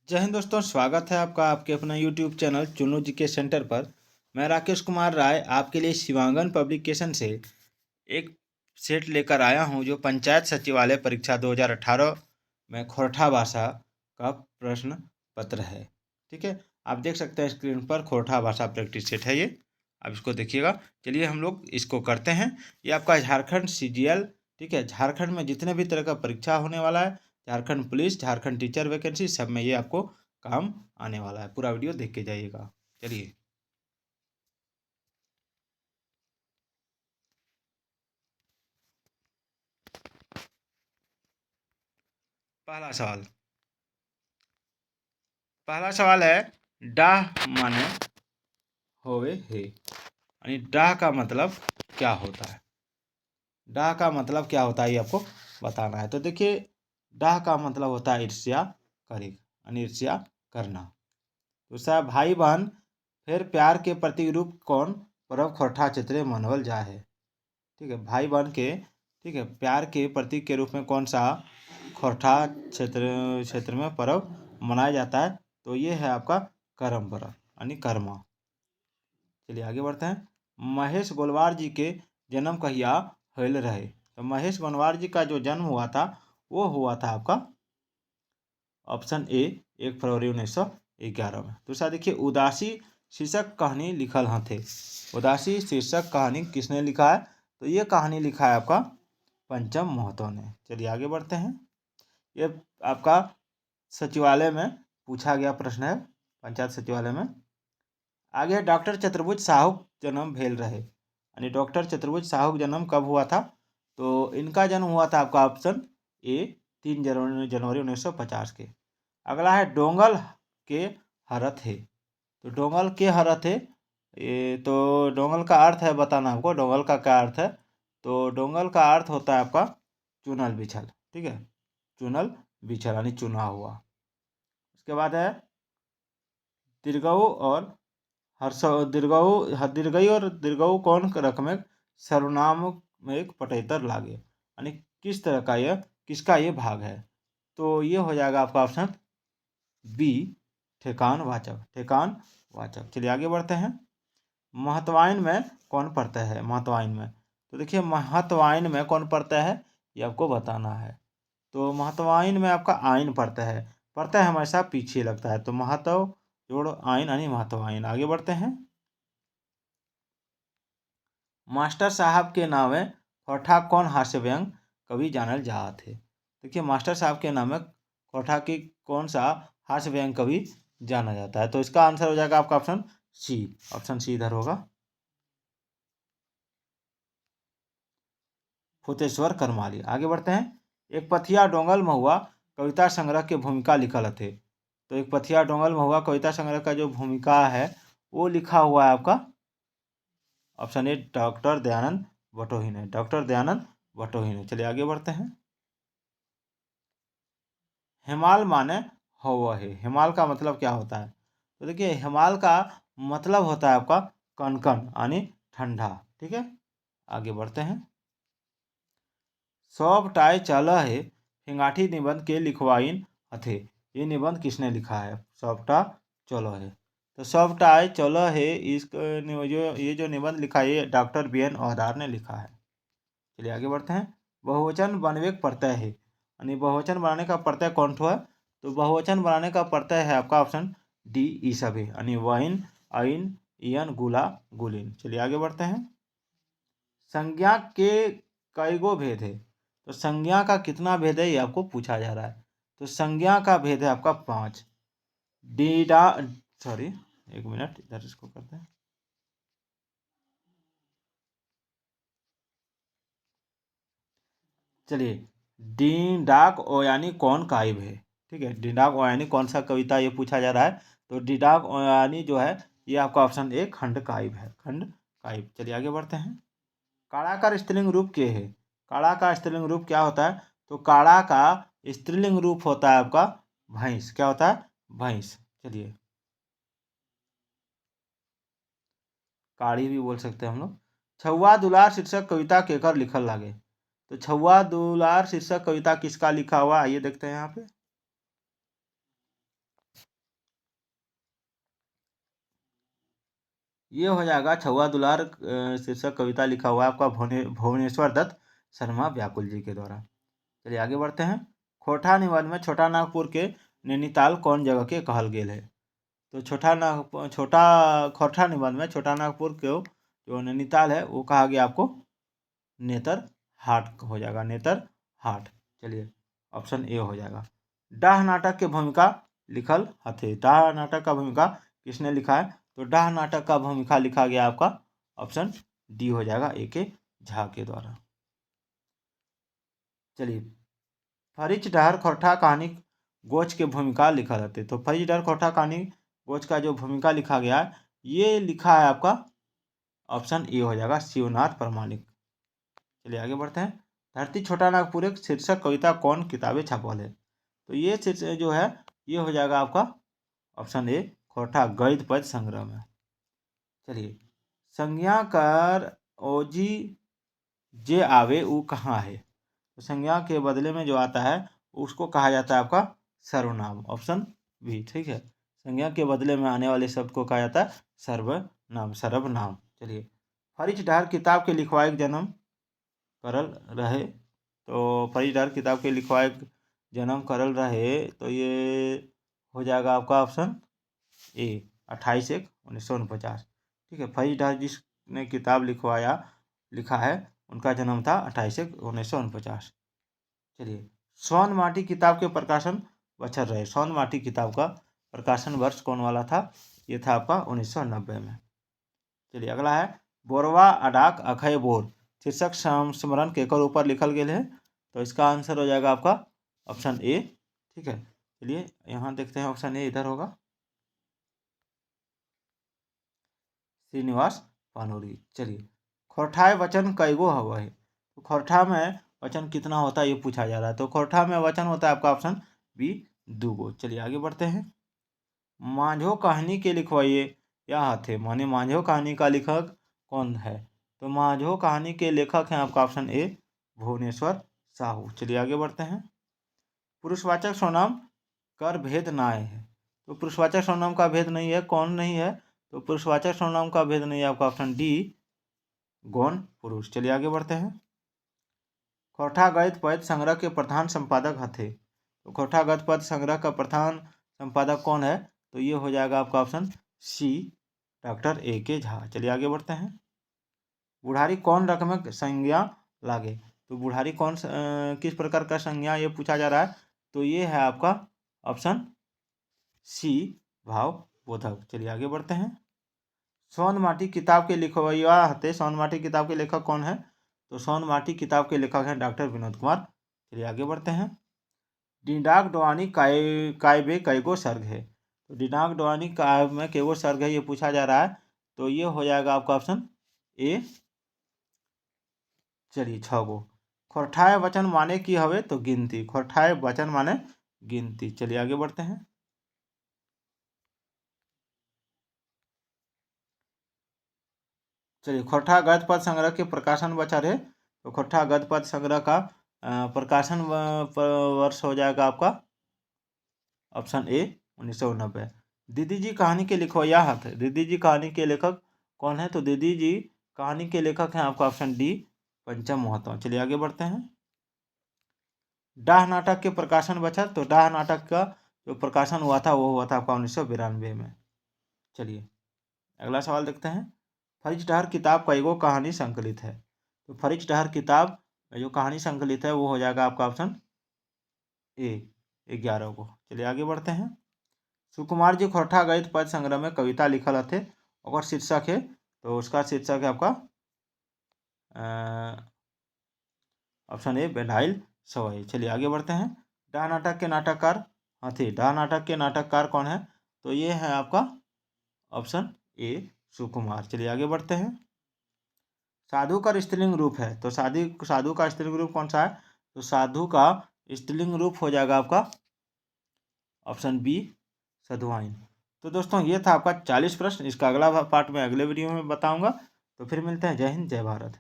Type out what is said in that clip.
जय हिंद दोस्तों, स्वागत है आपका आपके अपना यूट्यूब चैनल चुन्नू जी के सेंटर पर। मैं राकेश कुमार राय आपके लिए शिवांगन पब्लिकेशन से एक सेट लेकर आया हूं जो पंचायत सचिवालय परीक्षा 2018 में खोरठा भाषा का प्रश्न पत्र है। ठीक है, आप देख सकते हैं स्क्रीन पर खोरठा भाषा प्रैक्टिस सेट है ये। आप इसको देखिएगा। चलिए हम लोग इसको करते हैं। ये आपका झारखंड सीजीएल, ठीक है, झारखंड में जितने भी तरह का परीक्षा होने वाला है, Jharkhand police, Jharkhand teacher vacancy, सब में ये आपको काम आने वाला है। पूरा वीडियो देख के जाइएगा। चलिए, पहला सवाल। पहला सवाल है, डाह माने होवे हे, यानी डाह का मतलब क्या होता है। डाह का मतलब क्या होता है ये आपको बताना है। तो देखिए, डाह का मतलब होता है ईर्ष्या करेगा, यानी ईर्ष्या करना। दूसरा, भाई बहन फिर प्यार के प्रतीक रूप कौन पर्व खोरठा चित्रे मनवल जा है। ठीक है, भाई बहन के, ठीक है, प्यार के प्रतीक के रूप में कौन सा खोरठा क्षेत्र में पर्व मनाया जाता है। तो ये है आपका करम पर्व, यानी कर्मा। चलिए आगे बढ़ते हैं। महेश गोलवार जी के जन्म कहिया होल रहे। तो महेश गोलवार जी का जो जन्म हुआ था वो हुआ था आपका ऑप्शन ए 1 फरवरी 1911 में। दूसरा देखिए, उदासी शीर्षक कहानी लिखल थे। उदासी शीर्षक कहानी किसने लिखा है। तो ये कहानी लिखा है आपका पंचम महतो ने। चलिए आगे बढ़ते हैं। ये आपका सचिवालय में पूछा गया प्रश्न है, पंचायत सचिवालय में। आगे, डॉक्टर चतुर्भुज साहू जन्म भेल रहे, यानी डॉक्टर चतुर्भुज साहू जन्म कब हुआ था। तो इनका जन्म हुआ था आपका ऑप्शन ए 3 जनवरी 1950 के। अगला है, डोंगल के हरत है। तो डोंगल के हरत है, ये तो डोंगल का अर्थ है बताना हमको, डोंगल का क्या अर्थ है। तो डोंगल का अर्थ होता है आपका चुनल बिछल। ठीक है, चुनल बिछल यानी चुना हुआ। उसके बाद है, दीर्घऊ और हर्ष, दीर्घई और दीर्घऊ कौन रकम में सर्वनाम में एक पटेतर लागे, यानी किस तरह का यह, किसका ये भाग है। तो ये हो जाएगा आपका ऑप्शन बी, ठेकान वाचक, ठेकान वाचक। चलिए आगे बढ़ते हैं। महत्वाइन में कौन पढ़ता है। महत्वाइन में, तो देखिए महत्वाइन में कौन पढ़ता है ये आपको बताना है। तो महत्वाइन में आपका आइन पढ़ता है हमेशा पीछे लगता है। तो महत्व जोड़ आइन यानी महत्वाइन। आगे बढ़ते हैं। मास्टर साहब के नामे कोठा कौन हास्य व्यंग कवि जानल जात है। देखिए, मास्टर साहब के नामे कोठा की कौन सा हास्य व्यंग कवि जाना जाता है। तो इसका आंसर हो जाएगा आपका ऑप्शन सी। ऑप्शन सी इधर होगा, फुतेश्वर करमाली। आगे बढ़ते हैं। एक पथिया डोंगल महुआ कविता संग्रह के भूमिका लिखल थे। तो एक पथिया डोंगल महुआ कविता संग्रह का जो भूमिका है वो लिखा हुआ है आपका ऑप्शन ए डॉक्टर दयानंद बटोही ने। डॉक्टर दयानंद बटोही ने। चलिए आगे बढ़ते हैं। हिमाल माने हवा है। हिमाल का मतलब क्या होता है। तो देखिए, हिमाल का मतलब होता है आपका कनकन यानी ठंडा। ठीक है, आगे बढ़ते हैं। सब टाई चल है फिंगाठी निबंध के लिखवाइन हथे। ये निबंध किसने लिखा है। सबटा चलो है। तो सबटा चलो है, इस जो ये जो निबंध लिखा है ये डॉक्टर बी एन औहदार ने लिखा है। चलिए आगे बढ़ते हैं। बहुवचन बनवे प्रत्यय है, यानी बहुवचन बनाने का प्रत्यय कौन ठो है। तो बहुवचन बनाने का प्रत्यय है आपका ऑप्शन डी ई सभी, यानी वाइन, आइन, इयन, गुला, गुलिन। चलिए आगे बढ़ते हैं। संज्ञा के कई गो भेद है। तो संज्ञा का कितना भेद है ये आपको पूछा जा रहा है। तो संज्ञा का भेद है आपका 5। डीडा, सॉरी, एक मिनट इधर इसको करते हैं। चलिए, डीडाक ओयानी कौन काव्य है। ठीक है, डीडाक ओयानी कौन सा कविता ये पूछा जा रहा है। तो डीडाक ओयानी जो है ये आपका ऑप्शन ए खंड काव्य है, खंड काव्य। चलिए आगे बढ़ते हैं। काड़ा का स्त्रीलिंग रूप क्या है। काड़ा का स्त्रीलिंग रूप क्या होता है। तो काड़ा का स्त्रीलिंग रूप होता है आपका भैंस। क्या होता है, भैंस। चलिए, काड़ी भी बोल सकते हैं हम लोग। छुआ दुलार शीर्षक कविता केकर लिखल लागे। तो छुआ दुलार शीर्षक कविता किसका लिखा हुआ आइए देखते हैं यहाँ पे। ये हो जाएगा छुआ दुलार शीर्षक कविता लिखा हुआ है आपका भुवनेश्वर दत्त शर्मा व्याकुल जी के द्वारा। चलिए आगे बढ़ते हैं। खोटा निबंध में छोटा नागपुर के नैनीताल कौन जगह के कहल गेल है? तो खोटा निबंध में छोटा नागपुर के जो नैनीताल है वो कहा गया आपको नेतर हाट हो जाएगा, नेतर हाट। चलिए ऑप्शन ए हो जाएगा। डाह नाटक के भूमिका लिखल हथे। डाह नाटक का भूमिका किसने लिखा है? तो डाह नाटक का भूमिका लिखा गया आपका ऑप्शन डी हो जाएगा, ए के झा के द्वारा। चलिए फरिच डहर खोरठा कहानी गोच के भूमिका लिखा जाते। तो फरिच डहर खोरठा कहानी गोच का जो भूमिका लिखा गया है ये लिखा है आपका ऑप्शन ए हो जाएगा, शिवनाथ प्रमाणिक। चलिए आगे बढ़ते हैं। धरती छोटा नागपुर एक शीर्षक कविता कौन किताबें छपल है? तो ये शीर्षक जो है ये हो जाएगा आपका ऑप्शन ए, खोरठा गद्य पद्य संग्रह में। चलिए संज्ञा कर ओजी जे आवे वो कहाँ है? तो संज्ञा के बदले में जो आता है उसको कहा जाता है आपका सर्वनाम, ऑप्शन बी। ठीक है, संज्ञा के बदले में आने वाले शब्द को कहा जाता है सर्वनाम। चलिए फरिच डहर किताब के लिखवाए जन्म करल रहे। तो फरिच डहर किताब के लिखवाए जन्म करल रहे तो ये हो जाएगा आपका ऑप्शन ए, 28/1/1949। ठीक है, फरिच डहर जिसने किताब लिखा है उनका जन्म था 28/1/1949। चलिए स्वर्ण माटी किताब के प्रकाशन बचर रहे। स्वर्ण माटी किताब का प्रकाशन वर्ष कौन वाला था? ये था आपका 1990 में। चलिए अगला है बोरवा अडाक अखय बोर शीर्षक संस्मरण केकर ऊपर लिखल गेल है? तो इसका आंसर हो जाएगा आपका ऑप्शन ए। ठीक है, चलिए यहाँ देखते हैं ऑप्शन ए इधर होगा, श्रीनिवास पानोरी। चलिए खोरठाए वचन कईगो हवा है? तो खोरठा में वचन कितना होता है ये पूछा जा रहा है। तो खोरठा में वचन होता है आपका ऑप्शन बी, 2 चलिए आगे बढ़ते हैं। माझो कहानी के लिखवाइए या थे, माने माझो कहानी का लेखक कौन है? तो माझो कहानी के लेखक हैं आपका ऑप्शन ए, भुवनेश्वर साहू। चलिए आगे बढ़ते हैं। पुरुषवाचक सर्वनाम कर भेद नाय है। तो पुरुषवाचक सर्वनाम का भेद नहीं है, कौन नहीं है? तो पुरुषवाचक सर्वनाम का भेद नहीं है आपका ऑप्शन डी, गौण पुरुष। चलिए आगे बढ़ते हैं। खोरठा गद्य पद्य संग्रह के प्रधान संपादक हथे। तो खोरठा गद्य पद्य संग्रह का प्रधान संपादक कौन है? तो ये हो जाएगा आपका ऑप्शन सी, डॉक्टर ए के झा। चलिए आगे बढ़ते हैं। बुढ़ारी कौन रकम संज्ञा लागे? तो बुढ़ारी किस प्रकार का संज्ञा ये पूछा जा रहा है? तो ये है आपका ऑप्शन सी, भाव बोधक। चलिए आगे बढ़ते हैं। सोन माटी किताब के लिखवैया हते। सोन माटी किताब के लेखक कौन है? तो सोन माटी किताब के लेखक हैं डॉक्टर विनोद कुमार। चलिए आगे बढ़ते हैं। डिडाक डोआनी कायबे कैगो सर्ग है? तो डिडाक डोआनी कायब में कैगो सर्ग है ये पूछा जा रहा है। तो ये हो जाएगा आपका ऑप्शन ए, चलिए 6 खोरठाए वचन माने की हवे? तो गिनती। खोरठाए वचन माने गिनती। चलिए आगे बढ़ते हैं। चलिए खोरठा गद्य पद्य संग्रह के प्रकाशन बचा रहे। तो खोरठा गद्य पद्य संग्रह का प्रकाशन वर्ष हो जाएगा आपका ऑप्शन ए, 1990। दीदी जी कहानी के लिखवैया हाथ है। दीदी जी कहानी के लेखक कौन है? तो दीदी जी कहानी के लेखक हैं आपका ऑप्शन डी, पंचम महतो। चलिए आगे बढ़ते हैं। डाह नाटक के प्रकाशन बचा। तो डाह नाटक का जो प्रकाशन हुआ था वो हुआ था आपका 1992 में। चलिए अगला सवाल देखते हैं। फरिच डहर किताब कईगो कहानी संकलित है? तो फरिच डहर किताब में जो कहानी संकलित है वो हो जाएगा आपका ऑप्शन ए, 11 को। चलिए आगे बढ़ते हैं। सुकुमार जी खोरठा गद्य पद्य संग्रह में कविता लिखल थे और शीर्षक है, तो उसका शीर्षक है आपका ऑप्शन ए, बेंढाइल सवाई। चलिए आगे बढ़ते हैं। डाह नाटक के नाटककार थे। डाह नाटक के नाटककार कौन है? तो ये है आपका ऑप्शन ए, सुकुमार। चलिए आगे बढ़ते हैं। साधु का स्त्रीलिंग रूप है। तो साधु का स्त्रीलिंग रूप कौन सा है? तो साधु का स्त्रीलिंग रूप हो जाएगा आपका ऑप्शन बी, सधुआइन। तो दोस्तों ये था आपका 40 प्रश्न। इसका अगला पार्ट में अगले वीडियो में बताऊंगा। तो फिर मिलते हैं। जय हिंद, जय भारत।